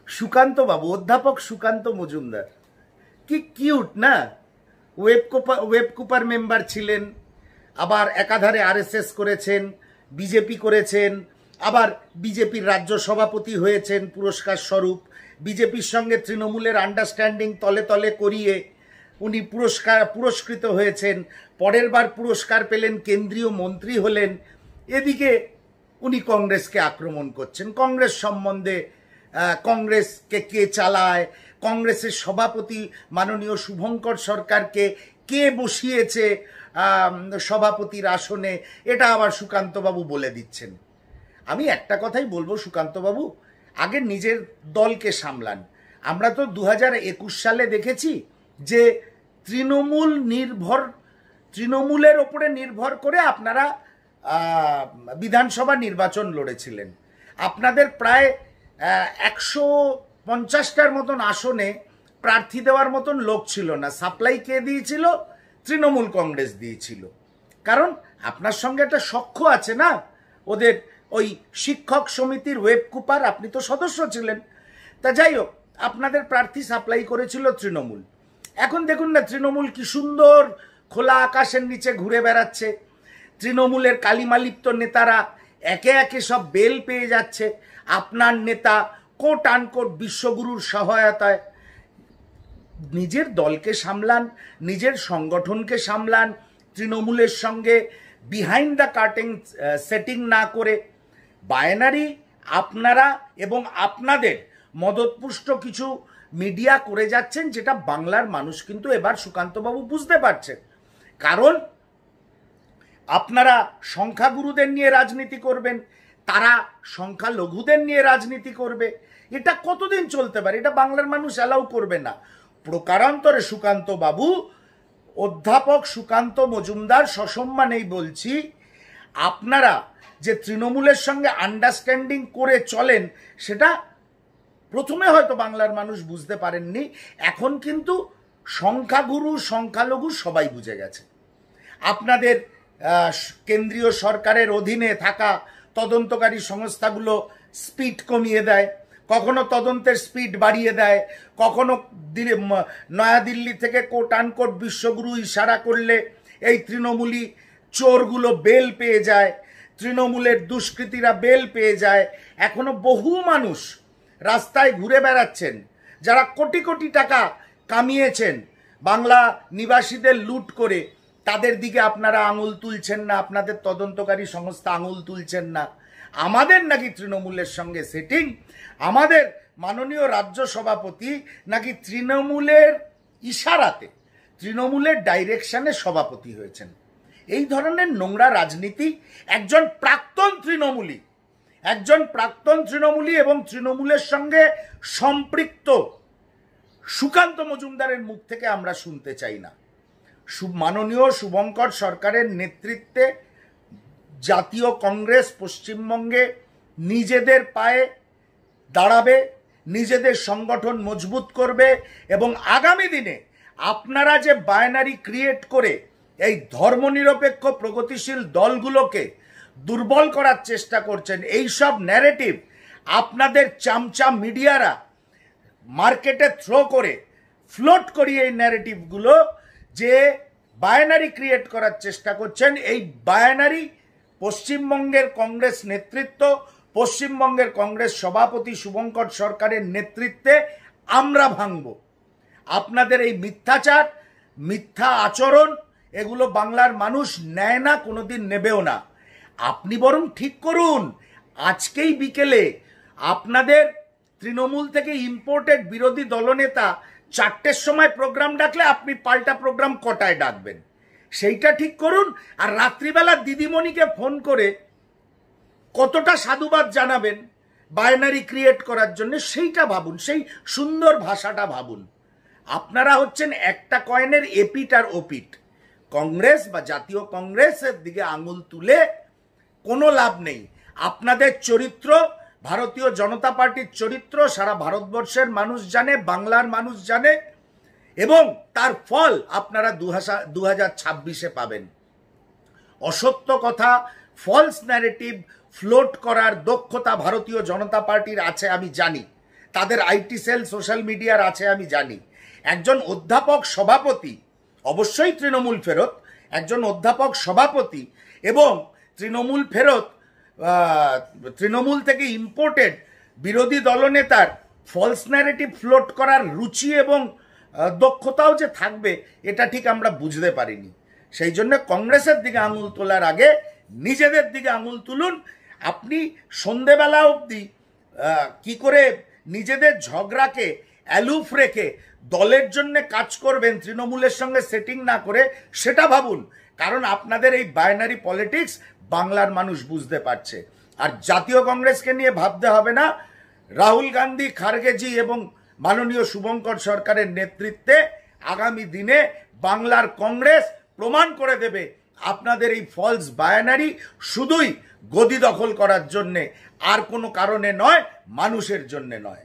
সুকান্ত বাবু, অধ্যাপক সুকান্ত মজুমদার, কি কিউট না? ওয়েব কুপার মেম্বার ছিলেন, আবার একাধারে আরএসএস করেছেন, বিজেপি করেছেন, আবার বিজেপির রাজ্য সভাপতি হয়েছেন পুরস্কার স্বরূপ। বিজেপির সঙ্গে তৃণমূলের আন্ডারস্ট্যান্ডিং তলে তলে করিয়ে উনি পুরস্কৃত হয়েছেন। পরের বার পুরস্কার পেলেন, কেন্দ্রীয় মন্ত্রী হলেন। এদিকে উনি কংগ্রেসকে আক্রমণ করছেন, কংগ্রেস সম্বন্ধে, কংগ্রেসকে কে চালায়, কংগ্রেসের সভাপতি মাননীয় শুভঙ্কর সরকারকে কে বসিয়েছে সভাপতির আসনে, এটা আবার সুকান্তবাবু বলে দিচ্ছেন। আমি একটা কথাই বলবো, সুকান্তবাবু আগে নিজের দলকে সামলান। আমরা তো 2021 সালে দেখেছি যে তৃণমূলের ওপরে নির্ভর করে আপনারা বিধানসভা নির্বাচন লড়েছিলেন। আপনাদের প্রায় 150টার মতন আসনে প্রার্থী দেওয়ার মতন লোক ছিল না। সাপ্লাই কে দিয়েছিল? তৃণমূল কংগ্রেস দিয়েছিল। কারণ আপনার সঙ্গে একটা সখ্য আছে না, ওদের ওই শিক্ষক সমিতির ওয়েব কুপার, আপনি তো সদস্য ছিলেন। তা যাই হোক, আপনাদের প্রার্থী সাপ্লাই করেছিল তৃণমূল। এখন দেখুন না, তৃণমূল কি সুন্দর খোলা আকাশের নিচে ঘুরে বেড়াচ্ছে। তৃণমূলের কালিমালিপ্ত নেতারা একে একে সব বেল পেয়ে যাচ্ছে। আপনার নেতা কোট আনকোট বিশ্বগুরুর সহায়তায়। নিজের দলকে সামলান, নিজের সংগঠনকে সামলান, তৃণমূলের সঙ্গে বিহাইন্ড দ্য কার্টেন সেটিং না করে। বাইনারি আপনারা এবং আপনাদের মদতপুষ্ট কিছু মিডিয়া করে যাচ্ছেন, যেটা বাংলার মানুষ কিন্তু এবার সুকান্তবাবু বুঝতে পারছেন। কারণ আপনারা সংখ্যাগুরুদের নিয়ে রাজনীতি করবেন, তারা সংখ্যালঘুদের নিয়ে রাজনীতি করবে। এটা কতদিন চলতে পারে? এটা বাংলার মানুষ অ্যালাউ করবে না। প্রকারান্তরে সুকান্ত বাবু, অধ্যাপক সুকান্ত মজুমদার, সসম্মানেই বলছি, আপনারা যে তৃণমূলের সঙ্গে আন্ডারস্ট্যান্ডিং করে চলেন, সেটা প্রথমে হয়তো বাংলার মানুষ বুঝতে পারেননি। এখন কিন্তু সংখ্যাগুরু সংখ্যালঘু সবাই বুঝে গেছে। আপনাদের কেন্দ্রীয় সরকারের অধীনে থাকা তদন্তকারী সংস্থাগুলো স্পিড কমিয়ে দেয়, কখনো তদন্তের স্পিড বাড়িয়ে দেয়, কখনো নয়াদিল্লি থেকে কোট আনকোট বিশ্বগুরু ইশারা করলে এই তৃণমূলী চোরগুলো বেল পেয়ে যায়, তৃণমূলের দুষ্কৃতীরা বেল পেয়ে যায়। এখনো বহু মানুষ রাস্তায় ঘুরে বেড়াচ্ছেন যারা কোটি কোটি টাকা কামিয়েছেন বাংলা নিবাসীদের লুট করে। তাদের দিকে আপনারা আঙুল তুলছেন না, আপনাদের তদন্তকারী সংস্থা আঙুল তুলছেন না। আমাদের নাকি তৃণমূলের সঙ্গে সেটিং, আমাদের মাননীয় রাজ্য সভাপতি নাকি তৃণমূলের ইশারাতে, তৃণমূলের ডাইরেকশনে সভাপতি হয়েছেন। এই ধরনের নোংরা রাজনীতি একজন প্রাক্তন তৃণমূলী এবং তৃণমূলের সঙ্গে সম্পৃক্ত সুকান্ত মজুমদারের মুখ থেকে আমরা শুনতে চাই না। মাননীয় শুভঙ্কর সরকারের নেতৃত্বে জাতীয় কংগ্রেস পশ্চিমবঙ্গে নিজেদের পায়ে দাঁড়াবে, নিজেদের সংগঠন মজবুত করবে এবং আগামী দিনে আপনারা যে বাইনারি ক্রিয়েট করে এই ধর্মনিরপেক্ষ প্রগতিশীল দলগুলোকে দুর্বল করার চেষ্টা করছেন, এই সব ন্যারেটিভ আপনাদের চামচা মিডিয়ারা মার্কেটে থ্রো করে ফ্লোট করিয়ে এই ন্যারেটিভগুলো যে বাইনারি ক্রিয়েট করার চেষ্টা করছেন, এই বাইনারি পশ্চিমবঙ্গের কংগ্রেস নেতৃত্ব, পশ্চিমবঙ্গের কংগ্রেস সভাপতি শুভঙ্কর সরকারের নেতৃত্বে আমরা ভাঙব। আপনাদের এই মিথ্যাচার, মিথ্যা আচরণ, এগুলো বাংলার মানুষ নেয় না, কোনোদিন নেবেও না। আপনি বরং ঠিক করুন, আজকেই বিকেলে আপনাদের তৃণমূল থেকে ইম্পোর্টেড বিরোধী দলনেতা 4টের সময় প্রোগ্রাম ডাকলে আপনি পাল্টা প্রোগ্রাম কটায় ডাকবেন, সেইটা ঠিক করুন। আর রাত্রিবেলা দিদিমণিকে ফোন করে কতটা সাধুবাদ জানাবেন বাইনারি ক্রিয়েট করার জন্য, সেইটা ভাবুন, সেই সুন্দর ভাষাটা ভাবুন। আপনারা হচ্ছেন একটা কয়েনের এপিট আর ওপিট। কংগ্রেস বা জাতীয় কংগ্রেসের দিকে আঙুল তুলে কোনো লাভ নেই। আপনাদের চরিত্র, ভারতীয় জনতা পার্টির চরিত্র সারা ভারতবর্ষের মানুষ জানে, বাংলার মানুষ জানে, এবং তার ফল আপনারা 2026-এ পাবেন। অসত্য কথা, ফলস ন্যারেটিভ ফ্লোট করার দক্ষতা ভারতীয় জনতা পার্টির আছে, আমি জানি। তাদের আইটি সেল সোশ্যাল মিডিয়ার আছে আমি জানি, একজন অধ্যাপক সভাপতি, অবশ্যই তৃণমূল ফেরত, একজন অধ্যাপক সভাপতি এবং তৃণমূল ফেরত তৃণমূল থেকে ইম্পোর্টেড বিরোধী দলনেতার ফলস ন্যারেটিভ ফ্লোট করার রুচি এবং দক্ষতাও যে থাকবে এটা ঠিক আমরা বুঝতে পারিনি। সেই জন্য কংগ্রেসের দিকে আঙুল তোলার আগে নিজেদের দিকে আঙুল তুলুন। আপনি সন্ধেবেলা অবধি কি করে নিজেদের ঝগড়াকে অ্যালুফ রেখে দলের জন্য কাজ করবেন তৃণমূলের সঙ্গে সেটিং না করে, সেটা ভাবুন। কারণ আপনাদের এই বাইনারি পলিটিক্স বাংলার মানুষ বুঝতে পারছে। আর জাতীয় কংগ্রেসকে নিয়ে ভাবতে হবে না। রাহুল গান্ধী, খারগেজি এবং মাননীয় শুভঙ্কর সরকারের নেতৃত্বে আগামী দিনে বাংলার কংগ্রেস প্রমাণ করে দেবে আপনাদের এই ফলস বাইনারি শুধুই গদি দখল করার জন্যে, আর কোনো কারণে নয়, মানুষের জন্যে নয়।